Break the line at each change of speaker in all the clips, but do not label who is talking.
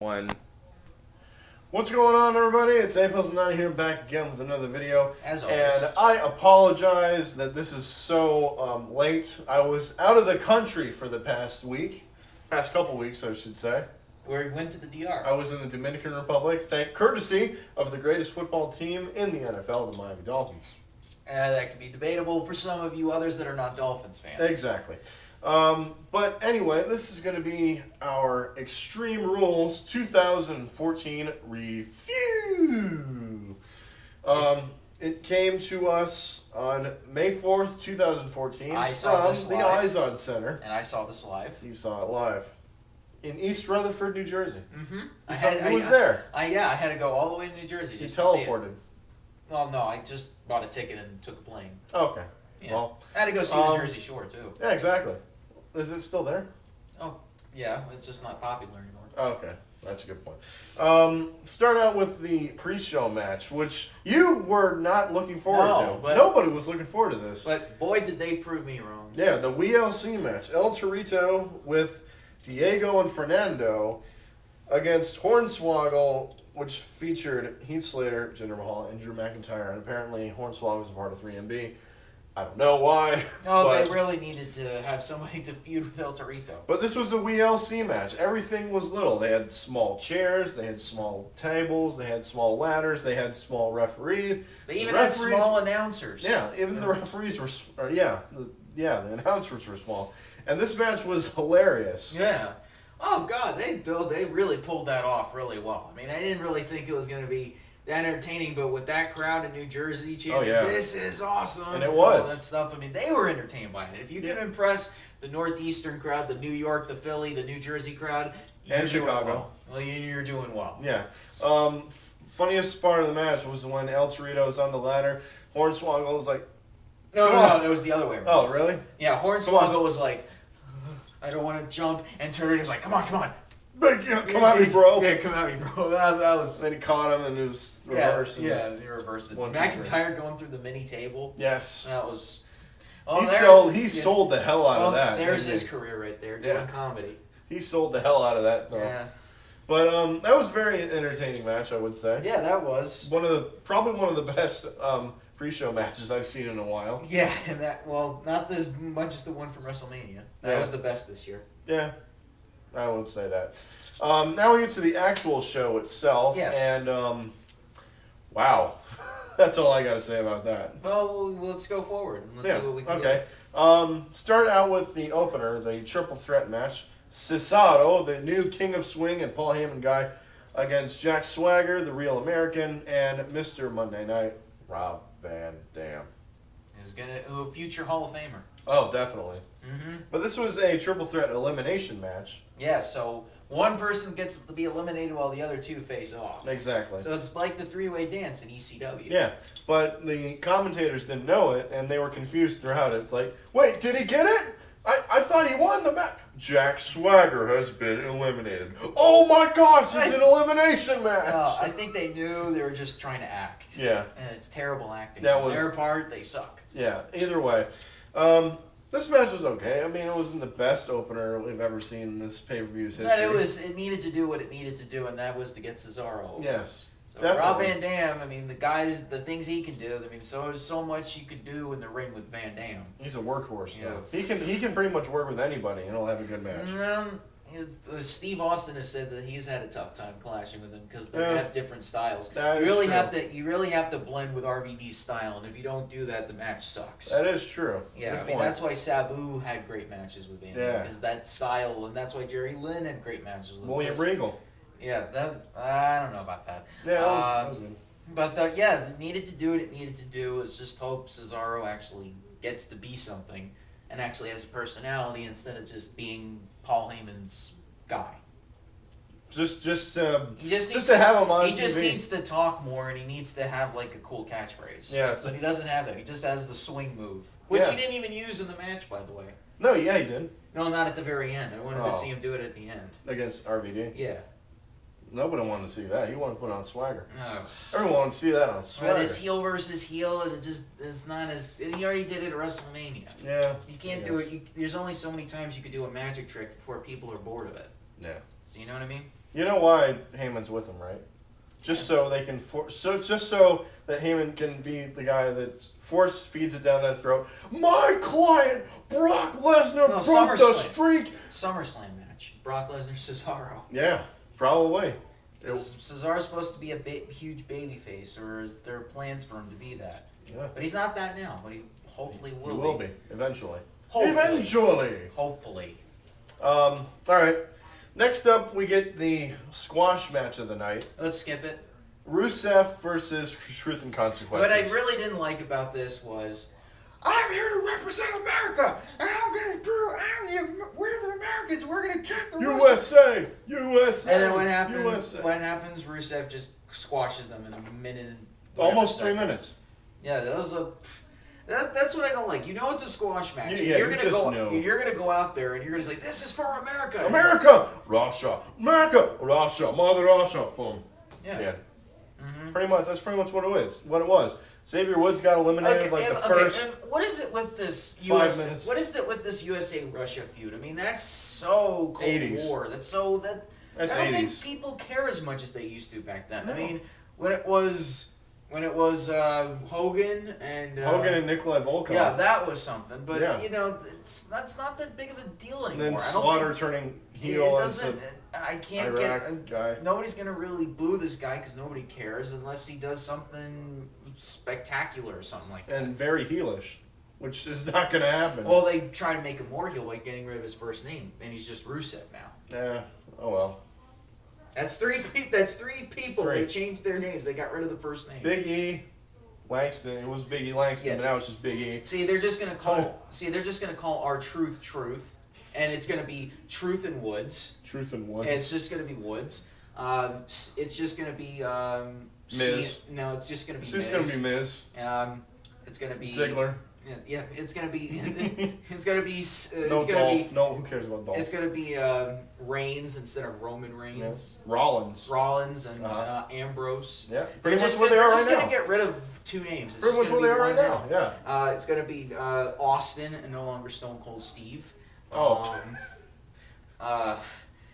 one.
What's going on, everybody? It's A-Puzzle9 here, back again with another video.
As always.
And I apologize that this is so late. I was out of the country for the past couple weeks, I should say.
Where we went to the DR.
I was in the Dominican Republic, courtesy of the greatest football team in the NFL, the Miami Dolphins.
That could be debatable for some of you others that are not Dolphins fans.
Exactly. But anyway, this is going to be our Extreme Rules 2014 review. It came to us on May 4th, 2014
I saw
from
this
the
live.
Izod Center.
And I saw this live.
You saw it live in East Rutherford, New Jersey.
Mm-hmm.
Who was there?
I had to go all the way to New Jersey
You
just to see it.
teleported.
Well, no, I just bought a ticket and took a plane.
Okay.
Yeah.
Well,
I had to go see the Jersey Shore, too.
yeah, exactly. Is it still there?
Oh, yeah, it's just not popular anymore.
Okay, that's a good point. Start out with the pre-show match, which you were not looking forward to.
But
nobody was looking forward to this.
But boy, did they prove me wrong.
Yeah, the WLC match. El Torito with Diego and Fernando against Hornswoggle, which featured Heath Slater, Jinder Mahal, and Drew McIntyre. And apparently Hornswoggle was a part of 3MB. I don't know why.
They really needed to have somebody to feud with El Torito.
But this was a WLC match. Everything was little. They had small chairs, they had small tables, they had small ladders, they had small referees.
They even had small announcers.
Yeah, even the referees were. The announcers were small. And this match was hilarious.
Yeah. Oh God, they really pulled that off really well. I mean, I didn't really think it was going to be that entertaining, but with that crowd in New Jersey chanting, "This is awesome,"
and it was
all that stuff. I mean, they were entertained by it. If you can impress the Northeastern crowd, the New York, the Philly, the New Jersey crowd,
and Chicago,
well, you're doing well.
Yeah. Funniest part of the match was when El Torito was on the ladder. Hornswoggle was like,
No, that was the other way around.
Oh, really?
Yeah, Hornswoggle was like, I don't want to jump, and Torito's like, come on.
Come at me, bro.
Yeah, come at me, bro. That was.
Then he caught him, and it was reversed.
Yeah, he reversed it. McIntyre going through the mini table.
Yes.
That was.
He sold the hell out of that.
There's his career right there, doing comedy.
He sold the hell out of that, though.
Yeah.
But that was a very entertaining match, I would say.
Yeah, that was.
Probably one of the best pre-show matches I've seen in a while.
Yeah, and not as much as the one from WrestleMania. That was the best this year.
Yeah. I would say that. Now we get to the actual show itself.
Yes.
And, wow. That's all I got to say about that.
Well, let's go forward and let's see what we can do.
Okay. Start out with the opener, the triple threat match. Cesaro, the new King of Swing and Paul Heyman guy, against Jack Swagger, the Real American, and Mr. Monday Night, Rob Van Dam.
He's a future Hall of Famer.
Oh, definitely.
Mm-hmm.
But this was a triple threat elimination match.
Yeah, so one person gets to be eliminated while the other two face off.
Exactly.
So it's like the three-way dance in ECW.
Yeah, but the commentators didn't know it, and they were confused throughout it. It's like, wait, did he get it? I thought he won the match. Jack Swagger has been eliminated. Oh my gosh, it's an elimination match.
I think they knew they were just trying to act.
Yeah.
And it's terrible acting.
On
their part, they suck.
Yeah, either way. This match was okay. I mean, it wasn't the best opener we've ever seen in this pay-per-view's history.
But it needed to do what it needed to do, and that was to get Cesaro.
Yes.
So
definitely.
Rob Van Dam, I mean, the things he can do. I mean, so much you could do in the ring with Van Dam.
He's a workhorse,
Yes.
though. He can pretty much work with anybody, and he'll have a good match.
Steve Austin has said that he's had a tough time clashing with him because they have different styles.
That
you really
true.
have to blend with RVD's style, and if you don't do that, the match sucks.
That is true.
Yeah,
good
I mean
point.
that's why Sabu had great matches with Van Dam because that style, and that's why Jerry Lynn had great matches with
William Regal.
Yeah, I don't know about that.
Yeah, that was good.
But it needed to do what it needed to do. Let's just hope Cesaro actually gets to be something and actually has a personality instead of just being Paul Heyman's guy.
Just to have him on TV.
He just needs to talk more, and he needs to have like a cool catchphrase.
Yeah,
but he doesn't have that. He just has the swing move, which he didn't even use in the match, by the way.
No, yeah, he did.
No, not at the very end. I wanted to see him do it at the end
against RVD.
Yeah.
Nobody wanted to see that. You want to put on Swagger.
Oh.
Everyone wanted to see that on Swagger.
But it's heel versus heel, and it's not as... He already did it at WrestleMania.
Yeah.
You can't do it. There's only so many times you could do a magic trick before people are bored of it.
Yeah.
So you know what I mean?
You know why Heyman's with him, right? Just so they can just so that Heyman can be the guy that force feeds it down that throat. My client Brock Lesnar broke the streak.
SummerSlam match. Brock Lesnar, Cesaro.
Yeah, probably.
Cesaro's supposed to be a huge babyface, or there are plans for him to be that.
Yeah.
But he's not that now. But he hopefully will be.
He will be eventually.
Hopefully.
All right. Next up, we get the squash match of the night.
Let's skip it.
Rusev versus Truth and Consequences.
What I really didn't like about this was, I'm here to represent America, and I'm gonna prove we're the Americans. We're gonna kick the
USA.
And then what happens?
USA.
What happens? Rusev just squashes them in a minute. And
almost 3
seconds.
minutes.
Yeah, that was a. That's what I don't like. You know it's a squash match.
Yeah,
you're gonna go out there and you're gonna say, "This is for America."
America, Russia, America, Russia, Mother Russia. Boom.
Yeah.
Mm-hmm. Pretty much. That's pretty much what it is. What it was. Xavier Woods got eliminated the first.
And what is it with this
5 minutes?
What is it with this USA Russia feud? I mean, that's so Cold
80s.
War. That's so that.
That's
I don't
80s.
think people care as much as they used to back then.
No.
I mean, when it was Hogan and
Nikolai Volkov.
Yeah, that was something. But
Yeah.
that's not that big of a deal anymore.
And then
I don't
Slaughter
think,
turning
it
heel.
doesn't. I can't
Iraq guy.
Nobody's gonna really boo this guy because nobody cares unless he does something spectacular or something like that.
And very heelish, which is not going to happen.
Well, they try to make him more heel by getting rid of his first name, and he's just Rusev now.
Yeah. Oh well.
That's three people.
Three.
They changed their names. They got rid of the first name.
Big E, Langston. It was Big E Langston, but now it's just Big E.
See, they're just gonna call our Truth, and it's gonna be Truth and Woods.
Truth and Woods.
And it's just gonna be Woods. It's just gonna be
Miz.
No, it's just gonna be.
It's just gonna be Miz.
It's gonna be
Ziggler.
Yeah, it's gonna be. It's gonna be.
No Dolph. No, who cares about Dolph?
It's gonna be Reigns instead of Roman Reigns.
Yeah. Rollins
and Ambrose.
Yeah, pretty much what they are right now.
They're just gonna get rid of two names. It's
pretty much what they are right now. Yeah.
It's gonna be Austin and no longer Stone Cold Steve.
Oh.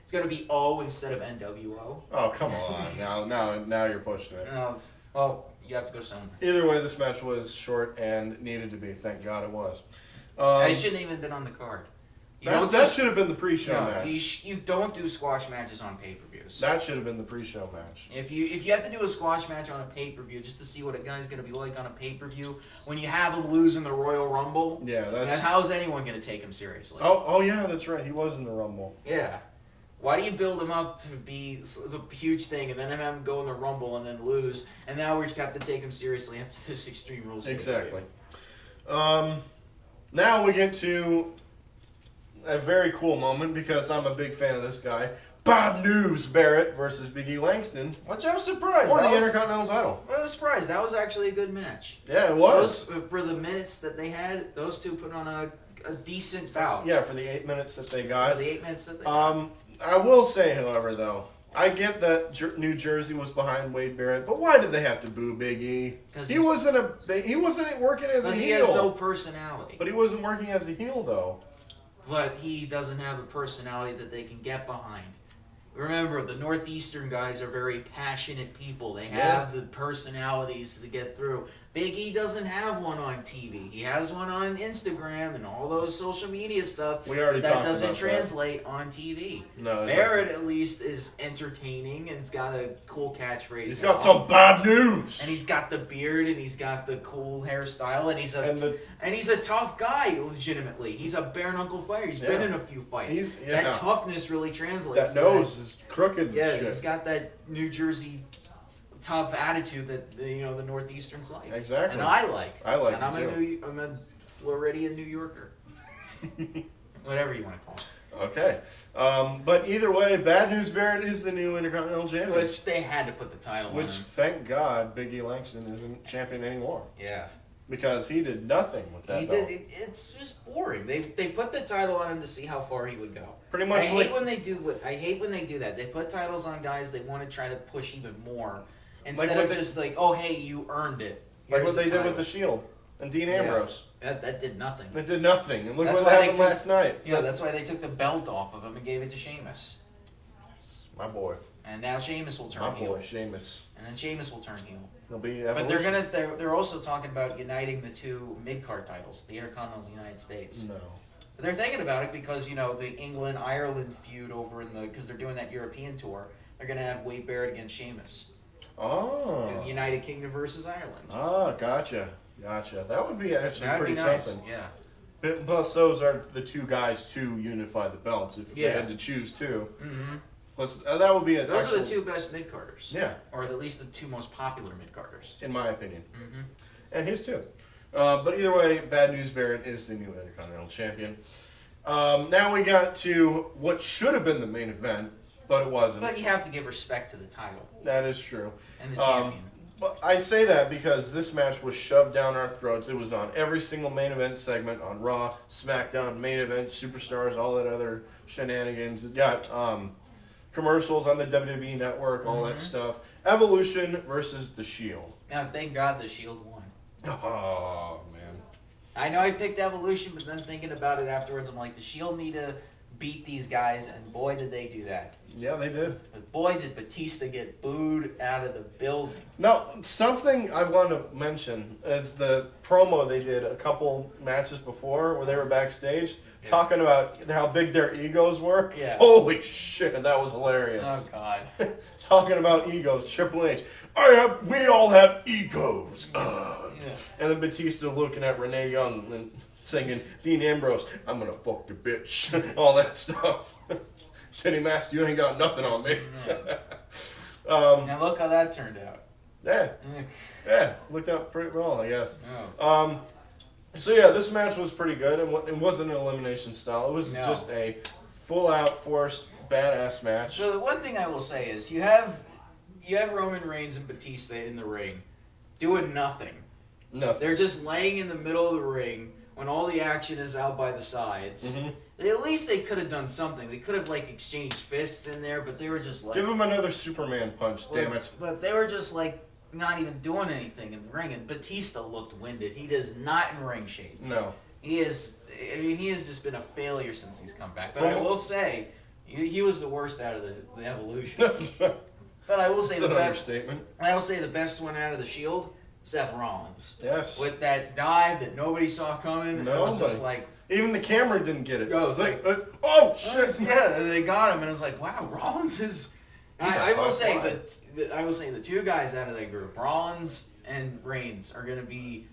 It's gonna be O instead of NWO.
Oh, come on! Now you're pushing it.
Well, you have to go somewhere.
Either way, this match was short and needed to be. Thank God it was.
I shouldn't even been on the card.
That should have been the pre-show match.
You don't do squash matches on pay-per-views.
That should have been the pre-show match.
If you have to do a squash match on a pay-per-view just to see what a guy's going to be like on a pay-per-view, when you have him lose in the Royal Rumble, how's anyone going to take him seriously?
Oh yeah, that's right. He was in the Rumble.
Yeah. Why do you build him up to be a huge thing and then have him go in the Rumble and then lose, and now we just have to take him seriously after this Extreme Rules
Exactly. Now we get to a very cool moment because I'm a big fan of this guy. Bad News Barrett versus Big E Langston.
Which I was surprised.
For the Intercontinental title.
I was surprised. That was actually a good match.
Yeah, it was.
For the minutes that they had, those two put on a decent bout.
Yeah, for the 8 minutes that they got.
For the 8 minutes that they got.
I will say, however, though, I get that New Jersey was behind Wade Barrett, but why did they have to boo Big E? He wasn't working as a heel.
Because he has no personality.
But he wasn't working as a heel, though.
But he doesn't have a personality that they can get behind. Remember, the Northeastern guys are very passionate people. They have the personalities to get through. Big E doesn't have one on TV. He has one on Instagram and all those social media stuff.
We already talked about that.
Doesn't translate on TV.
No,
Barrett at least is entertaining and has got a cool catchphrase.
He's got some bad news.
And he's got the beard and he's got the cool hairstyle and he's a tough guy. Legitimately, he's a bare knuckle fighter. He's been in a few fights. That toughness really translates.
That nose is crooked. And shit.
He's got that New Jersey tough attitude that the Northeasterns like.
Exactly.
And I like.
And
I'm a Floridian New Yorker. Whatever you want to call it.
Okay. But either way, Bad News Barrett is the new Intercontinental Champion.
Which they had to put the title on him.
Thank God, Big E Langston isn't champion anymore.
Yeah.
Because he did nothing with that belt.
It's just boring. They put the title on him to see how far he would go.
Pretty much.
I hate when they do that. They put titles on guys they want to try to push even more. Instead of just like, oh, hey, you earned it.
Like what they did with the Shield and Dean Ambrose.
That did nothing.
It did nothing. And look what happened last night.
Yeah, that's why they took the belt off of him and gave it to Sheamus.
My boy.
And now Sheamus will turn
My
heel.
boy, Sheamus.
And then Sheamus will turn heel.
There'll be
But
evolution.
they're also talking about uniting the two mid-card titles, the Intercontinental United States.
No.
But they're thinking about it because, the England-Ireland feud over because they're doing that European tour, they're going to have Wade Barrett against Sheamus.
Oh.
The United Kingdom versus Ireland.
Ah, gotcha. That would be actually
That'd
pretty
be nice.
something.
Yeah.
Plus, those are the two guys to unify the belts if they
Yeah.
had to choose two.
Mm-hmm.
Plus, that would be
Those are the two best mid-carders.
Yeah.
Or at least the two most popular mid-carders.
In my opinion.
Mm-hmm.
And his too. But either way, Bad News Barrett is the new Intercontinental Champion. Now we got to what should have been the main event, but it wasn't.
But you have to give respect to the title
That is true.
and the champion.
But I say that because this match was shoved down our throats. It was on every single main event segment on Raw, SmackDown, main event, Superstars, all that other shenanigans. It got commercials on the WWE Network, all that stuff. Evolution versus The Shield.
Now, thank God the Shield won.
Oh, man.
I know I picked Evolution, but then thinking about it afterwards, I'm like, the Shield need to beat these guys, and boy, did they do that.
Yeah, they did.
But boy, did Batista get booed out of the building.
Now, something I want to mention is the promo they did a couple matches before where they were backstage talking about how big their egos were.
Yeah.
Holy shit, that was hilarious.
Oh, God.
Talking about egos, Triple H. We all have egos.
Yeah.
And then Batista looking at Renee Young and singing Dean Ambrose, I'm going to fuck your bitch. All that stuff. Titty Master, you ain't got nothing on me.
Now look how that turned out.
Yeah, looked out pretty well, I guess.
Oh,
So yeah, this match was pretty good. It wasn't an elimination style. It was just a full-out, forced, badass match.
So the one thing I will say is you have Roman Reigns and Batista in the ring doing nothing.
Nothing.
They're just laying in the middle of the ring when all the action is out by the sides.
Mm-hmm.
At least they could have done something. They could have exchanged fists in there, but they were just
Give him another Superman punch, damn it.
But they were just not even doing anything in the ring. And Batista looked winded. He is not in ring shape.
No.
He is. I mean, he has just been a failure since he's come back. But I will say, he was the worst out of the Evolution. But I will say
It's an understatement.
I will say the best one out of the Shield, Seth Rollins.
Yes.
With that dive that nobody saw coming. It was just
even the camera didn't get it.
It was
oh shit!
Yeah, they got him, and it was like, wow, Rollins is. I will say the two guys out of that group, Rollins and Reigns, are going to be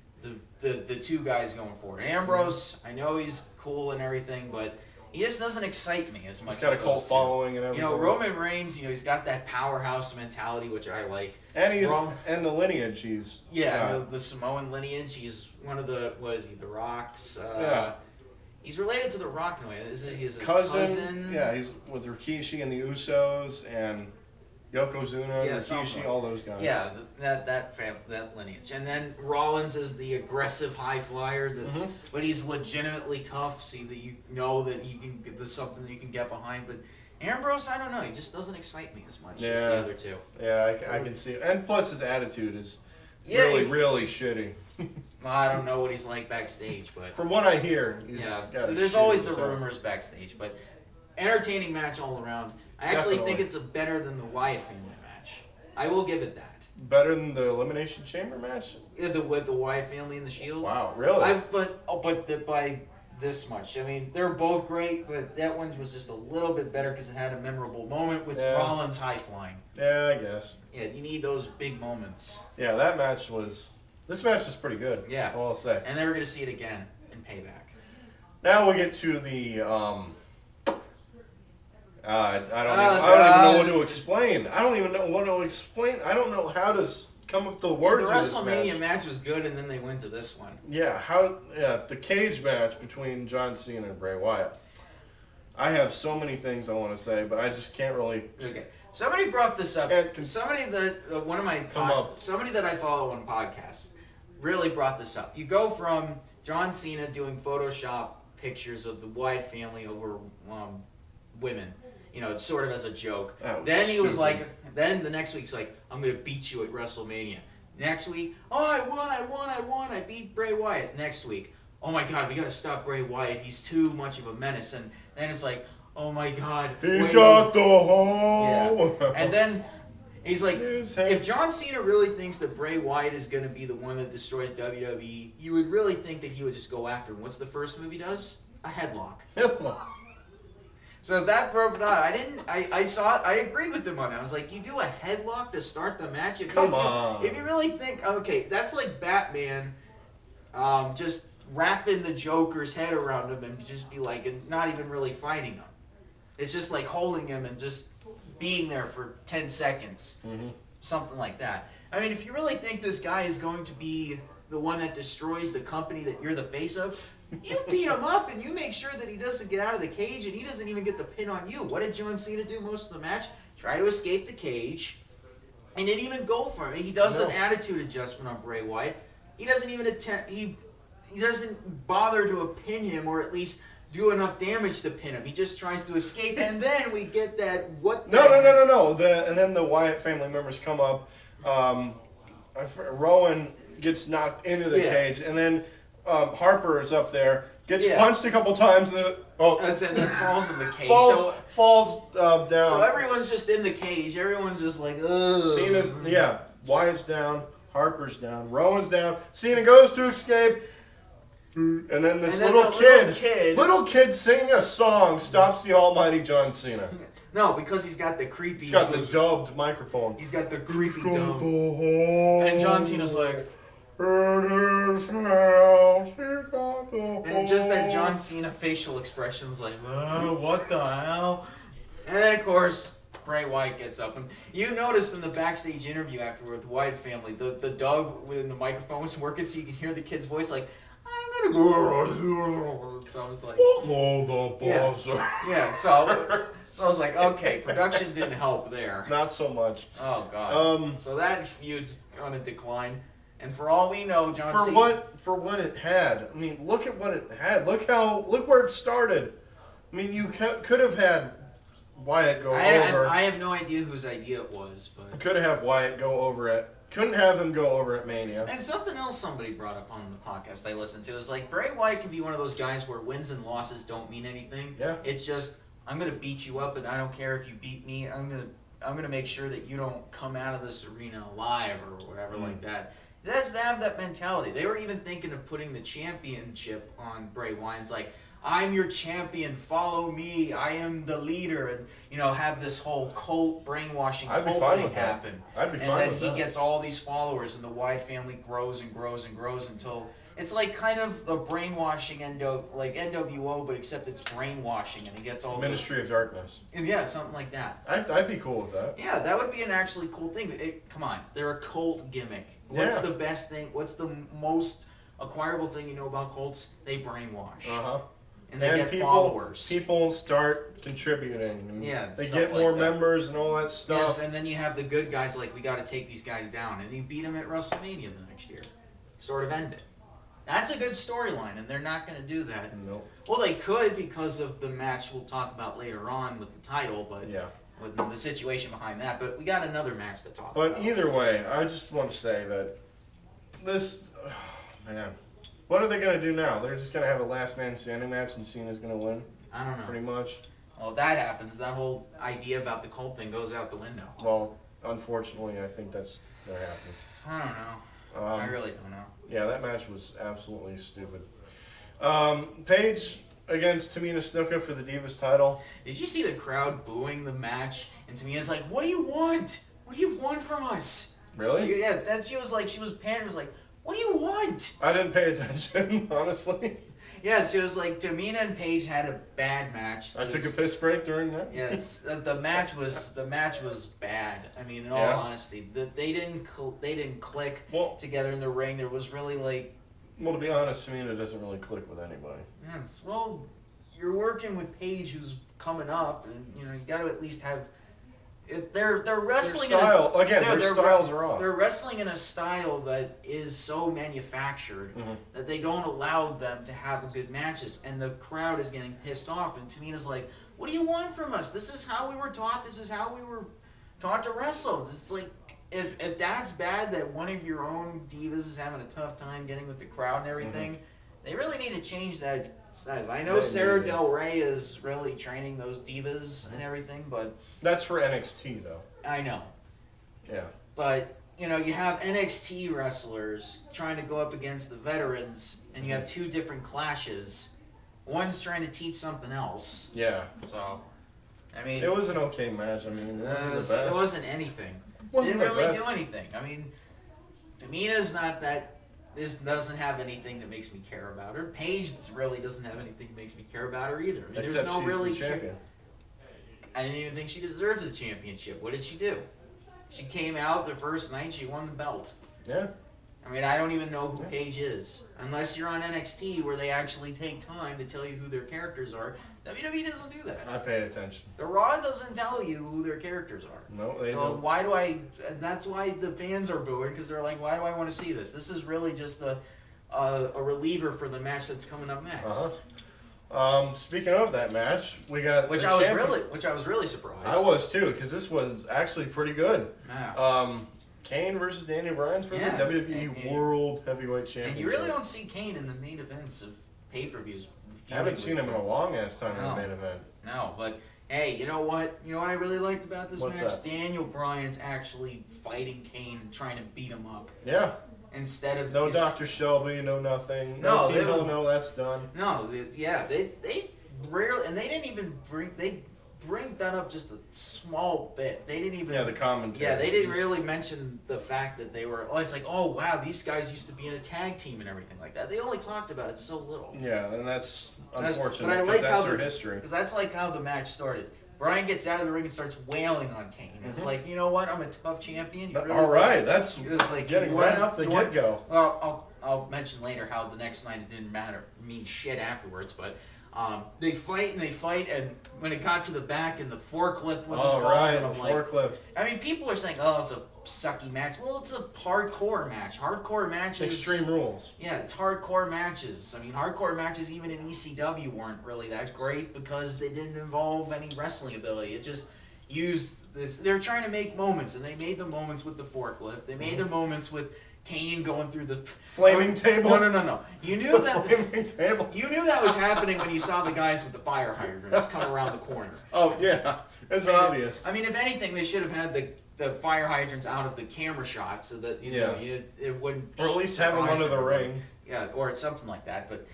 the two guys going forward. Ambrose, I know he's cool and everything, but he just doesn't excite me as much.
He's got
as
a cult
those two.
following and everything.
Roman Reigns, he's got that powerhouse mentality, which I like.
And and the lineage he's.
The Samoan lineage. He's one of the The Rock's. He's related to The Rock in a way. He's his cousin.
Yeah, he's with Rikishi and the Usos and Yokozuna,
Yeah,
Rikishi, all those guys.
Yeah, that lineage. And then Rollins is the aggressive high flyer. But he's legitimately tough, so that you know that there's something that you can get behind. But Ambrose, I don't know. He just doesn't excite me as much as the other two.
Yeah, I can see it. And plus his attitude is really shitty.
I don't know what he's like backstage, but
from what I hear,
there's always the rumors backstage. But entertaining match all around. I actually think it's better than the Wyatt family match. I will give it that.
Better than the Elimination Chamber match?
With the Wyatt family and the Shield.
Wow, really?
But by this much. I mean, they're both great, but that one was just a little bit better because it had a memorable moment with Rollins high flying.
Yeah, I guess.
Yeah, you need those big moments.
Yeah, this match was pretty good.
Yeah.
I'll say.
And then we're going to see it again in Payback.
Now we get to the, I don't even know what to explain. I don't even know what to explain. I don't know how to come up with the words
the
of this
WrestleMania match was good, and then they went to this one.
Yeah, the cage match between John Cena and Bray Wyatt. I have so many things I want to say, but I just can't really.
Okay, somebody brought this up. Somebody that I follow on podcasts really brought this up. You go from John Cena doing Photoshop pictures of the Wyatt family over women, sort of as a joke. Then he was like, then the next week's like, I'm going to beat you at WrestleMania. Next week, I won, I beat Bray Wyatt. Next week, oh my God, we got to stop Bray Wyatt. He's too much of a menace. And then it's like, oh my God.
He's got the hole.
Yeah. And then he's like,
His
if John Cena really thinks that Bray Wyatt is going to be the one that destroys WWE, you would really think that he would just go after him. What's the first move he does? A headlock. So that broke it out. I saw it. I agreed with him on that. I was like, you do a headlock to start the match?
Come on.
If you really think, okay, that's like Batman just wrapping the Joker's head around him and just be like, and not even really fighting him. It's just like holding him and just being there for 10 seconds. Mm-hmm. Something like that. I mean, if you really think this guy is going to be the one that destroys the company that you're the face of, you beat him up and you make sure that he doesn't get out of the cage and he doesn't even get the pin on you. What did John Cena do most of the match? Try to escape the cage and didn't even go for him. He does an attitude adjustment on Bray Wyatt. He doesn't even attempt, he doesn't bother to pin him or at least do enough damage to pin him. He just tries to escape and then we get that
No. And then the Wyatt family members come up. Rowan gets knocked into the cage and then Harper is up there, gets punched a couple times, and
then falls in the cage.
Falls down.
So everyone's just in the cage. Everyone's just like, ugh.
Cena's, Wyatt's down, Harper's down, Rowan's down. Cena goes to escape, and then little kid singing a song stops the almighty John Cena.
No, because he's got the creepy...
He's got the dubbed microphone.
He's got the creepy dub. And John Cena's like... And just that John Cena facial expression's like, oh, what the hell? And then, of course, Bray Wyatt gets up. And you noticed in the backstage interview afterward with the Wyatt family, the dog when the microphone was working so you could hear the kid's voice like, I'm going to go. So I was like... So I was like, okay, production didn't help there.
Not so much.
Oh, God. So that feud's on a decline. And for all we know, John Cena...
For what it had. I mean, look at what it had. Look where it started. I mean, you could have had Wyatt go over.
I have no idea whose idea it was, but...
Could have Wyatt go over it. Couldn't have him go over at Mania.
And something else somebody brought up on the podcast I listened to is like, Bray Wyatt can be one of those guys where wins and losses don't mean anything.
Yeah.
It's just, I'm going to beat you up, and I don't care if you beat me. I'm gonna make sure that you don't come out of this arena alive or whatever like that. It has to have that mentality. They were even thinking of putting the championship on Bray Wyatt. It's like, I'm your champion, follow me, I am the leader, and have this whole cult brainwashing
thing happen.
I'd be fine with that. And then he gets all these followers, and the Wyatt family grows and grows and grows until it's like kind of a brainwashing like NWO, but except it's brainwashing, and he gets all
Ministry of Darkness.
Yeah, something like that.
I'd be cool with that.
Yeah, that would be an actually cool thing. Come on, they're a cult gimmick. What's the best thing? What's the most acquirable thing you know about cults? They brainwash. And they get followers.
People start contributing. And they get
like
more members and all that stuff.
Yes, and then you have the good guys like, we got to take these guys down. And you beat them at WrestleMania the next year. Sort of end it. That's a good storyline, and they're not going to do that.
Nope.
Well, they could because of the match we'll talk about later on with the title, but with the situation behind that. But we got another match to talk about.
But either way, I just want to say that this... man... What are they going to do now? They're just going to have a last man standing match and Cena's going to win?
I don't know.
Pretty much.
Well, if that happens, that whole idea about the cult thing goes out the window.
Well, unfortunately, I think that's going to happen.
I don't know. I really don't know.
Yeah, that match was absolutely stupid. Paige against Tamina Snuka for the Divas title.
Did you see the crowd booing the match? And Tamina's like, what do you want? What do you want from us?
Really?
She was panting, was like, what do you want?
I didn't pay attention, honestly.
Yeah, so it was like Tamina and Paige had a bad match.
I took a piss break during that.
Yeah, the match was bad. I mean, in all honesty, they didn't click together in the ring. There was really like.
Well, to be honest, Tamina doesn't really click with anybody.
Yes. Well, you're working with Paige, who's coming up, and you got to at least have. They're wrestling
their style. Their styles are off.
They're wrestling in a style that is so manufactured that they don't allow them to have good matches, and the crowd is getting pissed off. And Tamina's like, "What do you want from us? This is how we were taught. This is how we were taught to wrestle." It's like if that's bad, that one of your own divas is having a tough time getting with the crowd and everything, They really need to change that size. I know Sarah Del Rey is really training those divas and everything, but...
That's for NXT, though.
I know.
Yeah.
But, you know, you have NXT wrestlers trying to go up against the veterans, and you have two different clashes. One's trying to teach something else.
Yeah.
So, I mean...
It was an okay match. I mean, it wasn't the best.
It wasn't anything. It didn't really do anything. I mean, Tamina's not that... This doesn't have anything that makes me care about her. Paige really doesn't have anything that makes me care about her either. I mean,
Except
there's no
she's
really
the champion.
I didn't even think she deserved the championship. What did she do? She came out the first night, she won the belt.
Yeah.
I mean, I don't even know who Paige is. Unless you're on NXT where they actually take time to tell you who their characters are. WWE doesn't do that.
I paid attention.
The Raw doesn't tell you who their characters are.
No, they
so
don't.
why do I... That's why the fans are booing, because they're like, why do I want to see this? This is really just a reliever for the match that's coming up next.
Speaking of that match, we got
which I was really surprised.
I was too, because this was actually pretty good.
Yeah.
Kane versus Daniel Bryan for the WWE World Heavyweight Championship.
And you really don't see Kane in the main events of pay-per-views.
I haven't seen him in a long ass time in the main event.
No, but hey, you know what? You know what I really liked about this match?
That?
Daniel Bryan's actually fighting Kane and trying to beat him up.
Yeah.
Instead of
no Dr. Shelby, no nothing. No Team Hell, no, that's done.
No, they rarely, and they didn't even bring that up just a small bit. They didn't even...
Yeah, the commentary.
Yeah, they didn't really mention the fact that they were... Oh, it's like, oh, wow, these guys used to be in a tag team and everything like that. They only talked about it so little.
Yeah, and that's unfortunate,
because
that's their history.
Because that's like how the match started. Bryan gets out of the ring and starts wailing on Kane. Mm-hmm. It's like, you know what? I'm a tough champion. Really
all right, that's
like
getting right off the get-go.
Well, I'll mention later how the next night it didn't mean shit afterwards, but... they fight, and when it got to the back and the forklift was involved,
right,
I'm
forklift.
I mean, people are saying, "Oh, it's a sucky match." Well, it's a hardcore match. Hardcore matches.
Extreme Rules.
Yeah, it's hardcore matches. I mean, hardcore matches even in ECW weren't really that great because they didn't involve any wrestling ability. It just used this. They're trying to make moments, and they made the moments with the forklift. They made the moments with Kane going through the
flaming table.
No. You knew that
flaming table.
You knew that was happening when you saw the guys with the fire hydrants come around the corner.
Oh yeah, it's obvious.
I mean, if anything, they should have had the fire hydrants out of the camera shot so that know it wouldn't.
Or at least have them under the ring.
Yeah, or something like that. But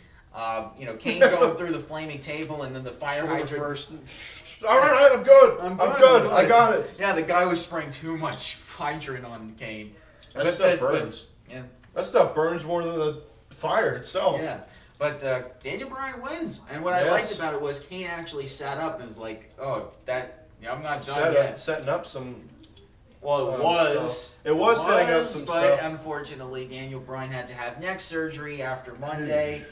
Kane going through the flaming table and then the fire hydrant
first. All right, I'm good. I'm good. I got it.
Yeah, the guy was spraying too much hydrant on Kane.
That stuff burns.
Yeah.
That stuff burns more than the fire itself.
Yeah. But Daniel Bryan wins. And what I liked about it was Kane actually sat up and was like, oh, I'm not done yet.
Setting up some...
Well, it was.
Stuff. It was setting up some
but
stuff.
Unfortunately, Daniel Bryan had to have neck surgery after Monday.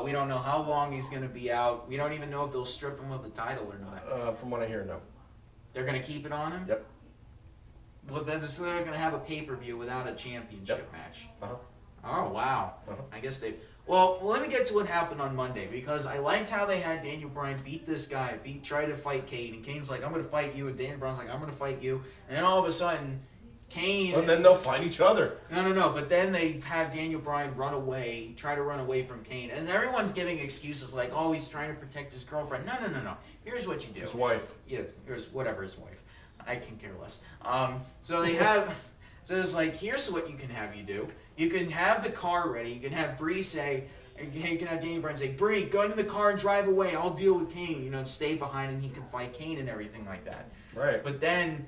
We don't know how long he's going to be out. We don't even know if they'll strip him of the title or not.
From what I hear, no.
They're going to keep it on him?
Yep.
Well, then they're going to have a pay-per-view without a championship match.
Uh-huh.
Oh, wow.
Uh-huh.
I guess they... Well, let me get to what happened on Monday, because I liked how they had Daniel Bryan beat this guy, try to fight Kane, and Kane's like, I'm going to fight you, and Daniel Bryan's like, I'm going to fight you, and then all of a sudden, Kane...
And then they'll fight each other.
No, but then they have Daniel Bryan try to run away from Kane, and everyone's giving excuses like, oh, he's trying to protect his girlfriend. No. Here's what you do.
His wife.
Yeah, his wife. I can care less. So they have... So it's like, here's what you can have you do. You can have the car ready. You can have Bree say, you can have Daniel Bryan say, Bree, go into the car and drive away. I'll deal with Kane. Stay behind and he can fight Kane and everything like that.
Right.
But then,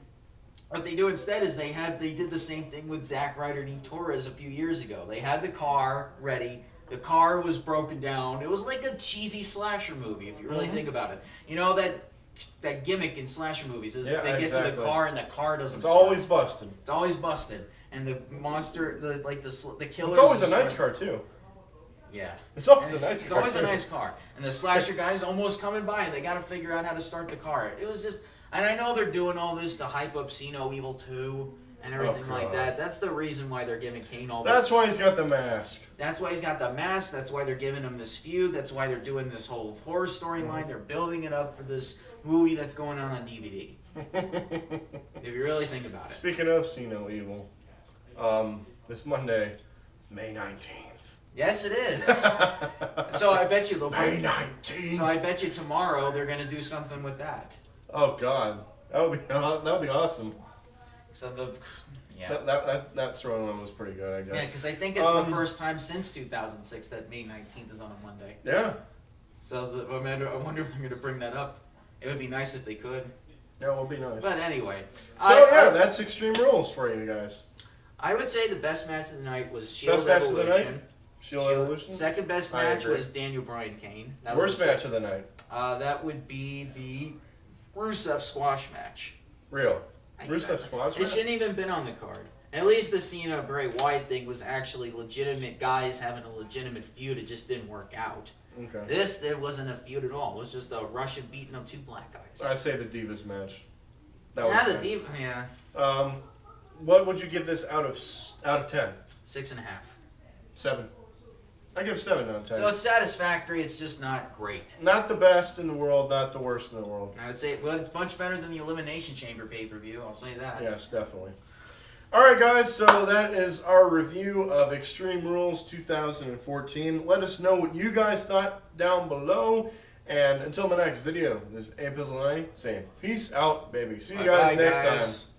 what they do instead is they did the same thing with Zack Ryder and Eve Torres a few years ago. They had the car ready. The car was broken down. It was like a cheesy slasher movie, if you really think about it. You know that gimmick in slasher movies is they get to the car and the car doesn't start.
Always busted.
It's always busted. And the monster, the killer.
It's always a nice car too.
Yeah.
It's always a nice car.
It's always a nice car. And the slasher guy's almost coming by and they got to figure out how to start the car. It was just, and I know they're doing all this to hype up See No Evil 2 and everything like that. That's the reason why they're giving Kane all this.
That's why he's got the mask.
That's why he's got the mask. That's why they're giving him this feud. That's why they're doing this whole horror storyline. They're building it up for this movie that's going on DVD. If you really think about it.
Speaking of See No Evil, this Monday, May 19th.
Yes, it is. So I bet you they'll
May 19th.
So I bet you tomorrow they're gonna do something with that.
Oh God, that would be awesome.
So
That storyline was pretty good, I guess.
Yeah, because I think it's the first time since 2006 that May 19th is on a Monday.
Yeah.
So I wonder if they're gonna bring that up. It would be nice if they could.
Yeah, it would be nice.
But anyway.
So that's Extreme Rules for you guys.
I would say the best match of the night was Shield
Best match of
Evolution.
the night? Shield Evolution?
Second best
I
match
agree.
was Daniel Bryan Kane.
Worst match of the night?
That would be the Rusev squash match.
Real? Rusev squash
It
match?
shouldn't even been on the card. At least the Cena Bray Wyatt thing was actually legitimate guys having a legitimate feud. It just didn't work out.
Okay.
It wasn't a feud at all. It was just a Russian beating up two black guys.
I say the Divas match.
Yeah.
What would you give this out of 10?
6.5.
7. I give 7 out of 10.
So it's satisfactory. It's just not great.
Not the best in the world, not the worst in the world.
I would say, well, it's much better than the Elimination Chamber pay-per-view. I'll say that.
Yes, definitely. All right, guys, so that is our review of Extreme Rules 2014. Let us know what you guys thought down below. And until my next video, this is A Pizzle saying peace out, baby. See you guys next time.